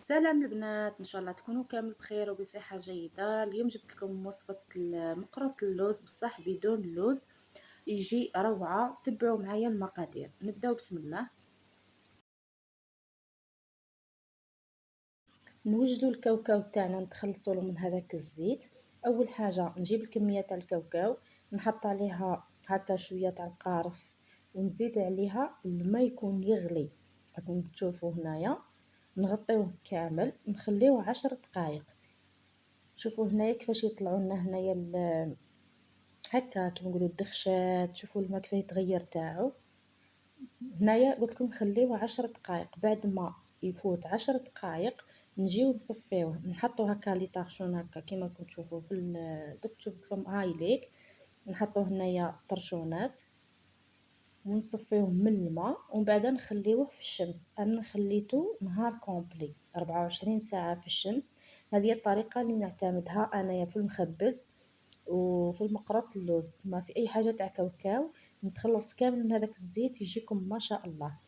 سلام البنات، ان شاء الله تكونوا كامل بخير وبصحة جيدة. اليوم جبت لكم وصفة مقرط اللوز بصح بدون اللوز، يجي روعة. تبعوا معايا المقادير. نبداو بسم الله. نوجدوا الكاوكاو تاعنا، نتخلصوا له من هذاك الزيت. اول حاجة نجيب الكمية تاع الكاوكاو، نحط عليها هكا شوية تاع القارص، ونزيد عليها الماء يكون يغلي. راكم تشوفوا هنايا نغطيوه كامل، نخليوه 10 دقائق. شوفوا هنايا كيفاش يطلعوا لنا هنايا هكا كيما نقولوا الدخشات. شوفوا الماء كيف يتغير تاعو. هنايا قلت لكم خليوه 10 دقائق. بعد ما يفوت 10 دقائق نجيو نصفيوه، نحطو هكا لي طرشون هكا كيما راكم تشوفوا في دوك تشوفوا كيف هاي ليك. نحطو هنايا طرشونات ونصفيوه من الماء، ومن بعد نخليوه في الشمس. انا خليته نهار كومبلي 24 ساعة في الشمس. هذه الطريقة اللي نعتمدها انايا في المخبز وفي المقرط اللوز. ما في اي حاجة تاع كاوكاو نتخلص كامل من هذاك الزيت يجيكم ما شاء الله.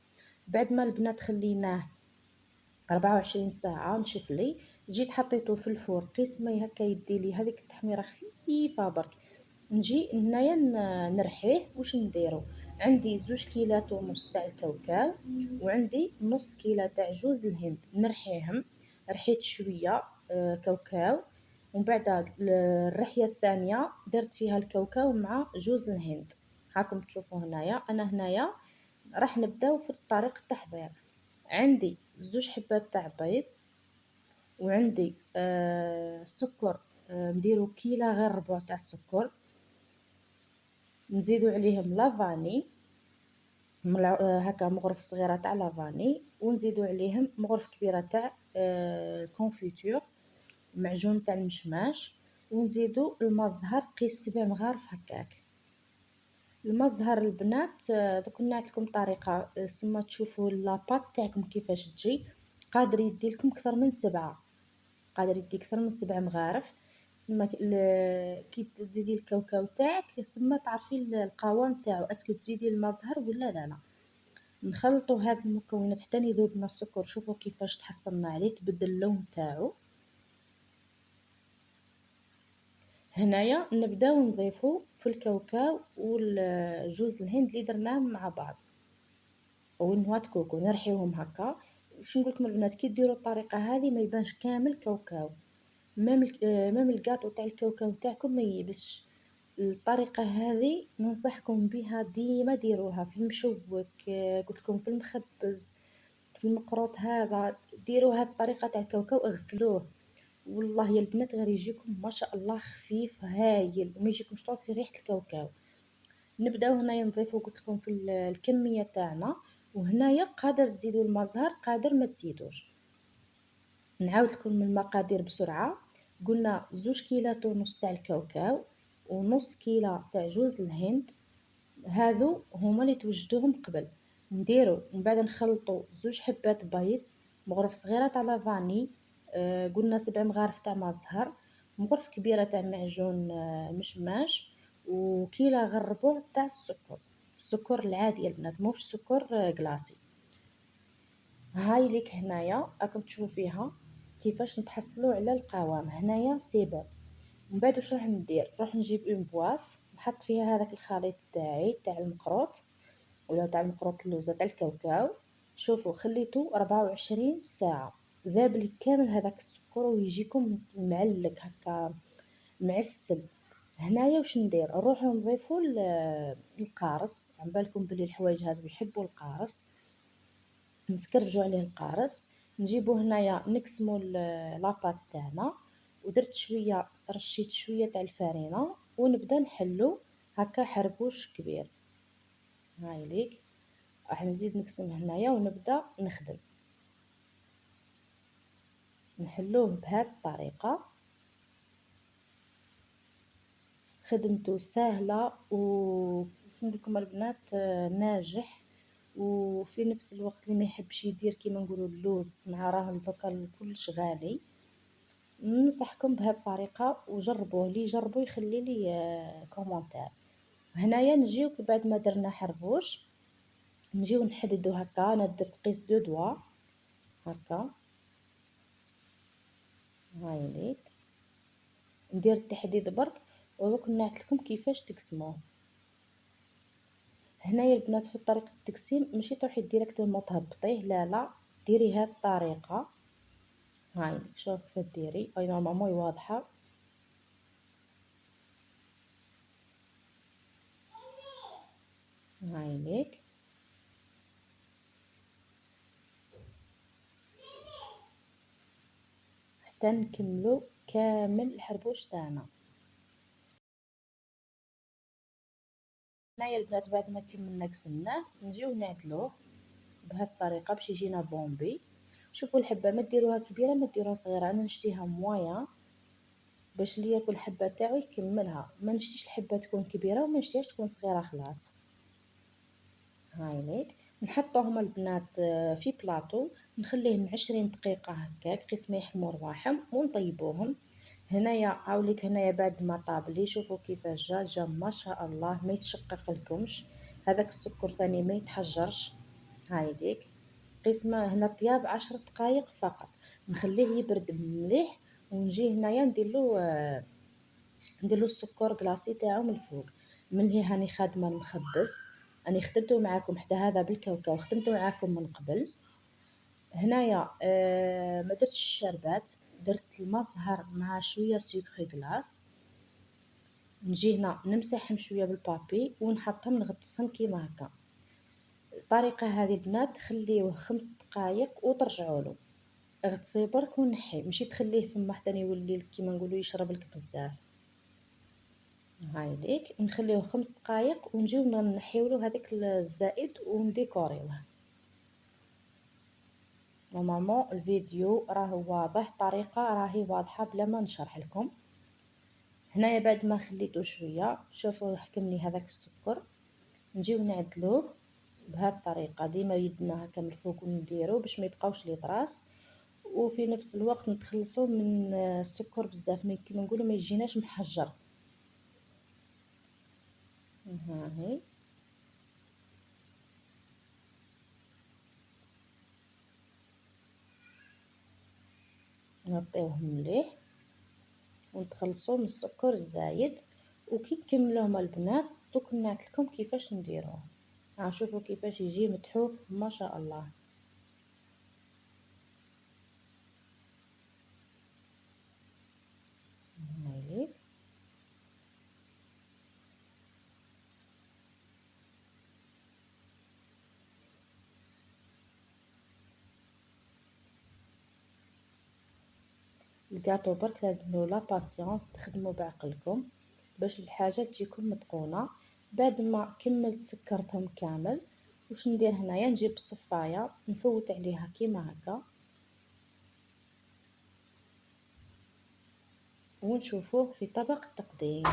بعد ما البنات خليناه 24 ساعة نشف لي، جيت حطيته في الفور قيس ما هكا يدي لي هذيك التحميرة خفيفة برك. نجي هنايا نرحيه. واش نديرو؟ عندي 2 كيلات ونص تاع الكاوكاو، وعندي نص كيلة تاع جوز الهند. نرحيهم، رحيت شوية كاوكاو، ومن بعد الرحية الثانية درت فيها الكاوكاو مع جوز الهند. هاكم تشوفوا هنايا. انا هنايا راح نبداو في طريقة التحضير. عندي 2 حبات تاع بيض، وعندي السكر. نديرو كيلة غير ربع تاع السكر. نزيدو عليهم لافاني، هكا مغرف صغيرة تاع لافاني، ونزيدو عليهم مغرف كبيرة تاع الكونفيتور، معجون تاع المشماش. ونزيدو الماء الزهر قيس 7 مغارف هكاك. الماء الزهر البنات دوك نعطيكم طريقة سما تشوفوا لاباط تاعكم كيفاش تجي. قادر يديلكم اكثر من 7، قادر يدي اكثر من 7 مغارف. سما كي تزيدي الكاوكاو تاعك ثم تعرفي القوام تاعو اسكو تزيدي الماء زهر ولا لا. نخلطوا هذه المكونات حتى يذوب لنا السكر. شوفوا كيفاش تحصلنا عليه، تبدل اللون تاعو. هنايا نبداو نضيفو في الكاوكاو والجوز الهند اللي درناهم مع بعض ونوات كوكو، نرحيوهم هكا. واش نقولكم البنات، كي ديروا الطريقه هذه ما يبانش كامل كاوكاو. مام الكاطو تاع الكاوكاو تاعكم ما ييبسش. الطريقه هذه ننصحكم بها ديما ديروها في المشوك، قلت لكم في المخبز، في المقروط هذا. ديروا هذه الطريقه تاع الكاوكاو، اغسلوه والله يا البنات غير يجيكم ما شاء الله خفيف هايل، وما يجيكمش طول في ريحه الكاوكاو. نبداو هنايا نضيفو قلت لكم في الكميه تاعنا. وهنايا قادر تزيدوا الماء زهر، قادر ما تزيدوش. نعاود لكم المقادير بسرعه. قلنا 2 كيلات ونص تاع الكاوكاو، ونص كيلة تاع جوز الهند. هذو هما اللي توجدوهم قبل. نديرو من بعد نخلطو 2 حبات بيض، مغرف صغيره تاع لافاني، قلنا 7 مغارف تاع ماء زهر، مغرف كبيره تاع معجون مشماش، وكيلة غير ربع تاع السكر. السكر العادي البنات، موش سكر كلاصي. هاي ليك هنايا راكم تشوفوا فيها كيفاش نتحصلوا على القوام. هنايا سي بون. من بعد واش راح ندير؟ راح نجيب اون بواط، نحط فيها هذاك الخليط تاعي تاع المقروط ولا تاع المقروط اللوزه تاع الكاوكاو. شوفوا خليته 24 ساعه، ذاب لي كامل هذاك السكر ويجيكم معلك هكا معسل. هنايا واش ندير؟ نروحو نضيفو القارص. عم بالكم بلي الحوايج هذو يحبوا القارص، نسكرفجو عليه القارص. نجيبو هنايا نقسمو لاباط تاعنا، ودرت شويه، رشيت شويه تاع الفرينه، ونبدا نحلو هكا حربوش كبير. هاي ليك راح نزيد نقسم هنايا ونبدا نخدم، نحلوه بهذه الطريقه. خدمته سهله وشنو لكم البنات ناجح. وفي نفس الوقت اللي ما يحبش يدير كيما نقولوا اللوز مع راه دوكا كلش غالي، ننصحكم بهذه الطريقه وجربوه. اللي يجربوا يخلي لي كومونتير. هنايا نجيو بعد ما درنا حربوش، نجيو نحددو هكا. انا درت قيس 2 دوا هكا، هاي ليك ندير التحديد برك ودوك نعطيلكم كيفاش تقسموه. هنايا البنات في طريقة التقسيم ماشي تروحي ديريكتومون تهبطيه، لا ديري هاد الطريقة. هاي شوف كيف ديري، اي نورمالمون واضحة. هاي ليك حتى نكملو كامل الحربوش تاعنا. هنايا البنات بعد ما كملنا قسمناه نجيو نعدلوه بهاد الطريقة باش يجينا بومبي. شوفوا الحبة ما ديروها كبيرة ما ديروها صغيرة، انا نشتيها مويا باش اللي ياكل الحبة تاعو يكملها، ما نشتيش الحبة تكون كبيرة وما نشتيهاش تكون صغيرة خلاص. هاي ليك نحطوهم البنات في بلاطو، نخليهم 20 دقيقة هكاك قيس ما يحمو رواحهم ونطيبوهم. هنايا عاوليك هنايا بعد ما طاب شوفوا كيفاش جا ما شاء الله ما يتشقق لكمش، هذاك السكر ثاني ما يتحجرش. هاي ليك قيس ما هنا طياب 10 دقائق فقط، نخليه يبرد مليح ونجي هنايا نديرلو السكر كلاصي تاعو من الفوق. من هي هاني خادمه المخبز، اني خدمته معاكم حتى هذا بالكاوكاو خدمته معاكم من قبل. هنايا ما درتش الشربات، درت الماء زهر مع شويه سكر كلاص. نجي هنا نمسحهم شويه بالبابي ونحطهم نغطسهم كيما هكا. الطريقه هذه البنات خليوه 5 دقائق وترجعوا له، اغطسيه برك ونحي، ماشي تخليه فما حتى يولي كيما نقولوا يشرب لك بزاف. هاي ليك نخليه 5 دقائق ونجيو نحيولو هذاك الزائد ونديكوريوه. نورمالمون الفيديو راه واضح، طريقة راهي واضحة بلا ما نشرح لكم. هنايا بعد ما خليته شوية شوفوا حكم لي هذاك السكر، نجيو نعدلوه بهذه الطريقة، ديما يدنا هكا من الفوق ونديرو باش ما يبقاوش لي طراس، وفي نفس الوقت نتخلصوا من السكر بزاف كيما نقولوا ما يجيناش محجر. ها هي نغطيوه مليح ونتخلصوا من السكر الزايد. وكي نكملوهم البنات دوك نعطيلكم كيفاش نديروه. ها شوفوا كيفاش يجي متحوف ما شاء الله. هايليك الكاطو برك لازم لا باسيونس، تخدموا بعقلكم باش الحاجه تجيكم متقونه. بعد ما كملت سكرتهم كامل واش ندير هنايا، نجيب الصفايه نفوت عليها كيما هكا ونشوفوه في طبق التقديم.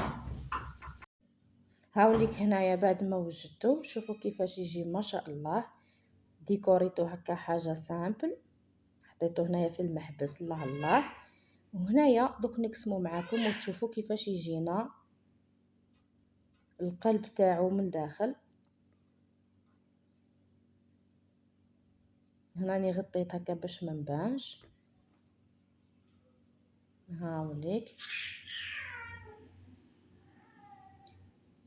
هاوليك هنايا بعد ما وجدته شوفوا كيفاش يجي ما شاء الله. ديكوريتو هكا حاجه سامبل، حطيته هنايا في المحبس الله الله. وهنايا دوك نقسمو معاكم وتشوفوا كيفاش يجينا القلب تاعو من داخل. هناني غطيت هكا باش ما نبانش. هاوليك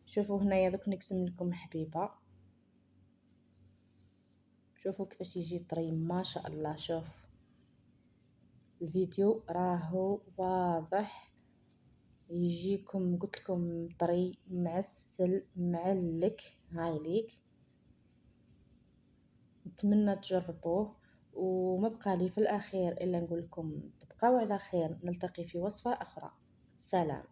شوفوا هنايا دوك نقسم لكم حبيبه، شوفوا كيفاش يجي طري ما شاء الله. شوف الفيديو راهو واضح، يجيكم قلت لكم طري معسل معلك. هاي ليك نتمنى تجربوه. وما بقى لي في الاخير الا نقول لكم تبقاو على خير، نلتقي في وصفة اخرى. سلام.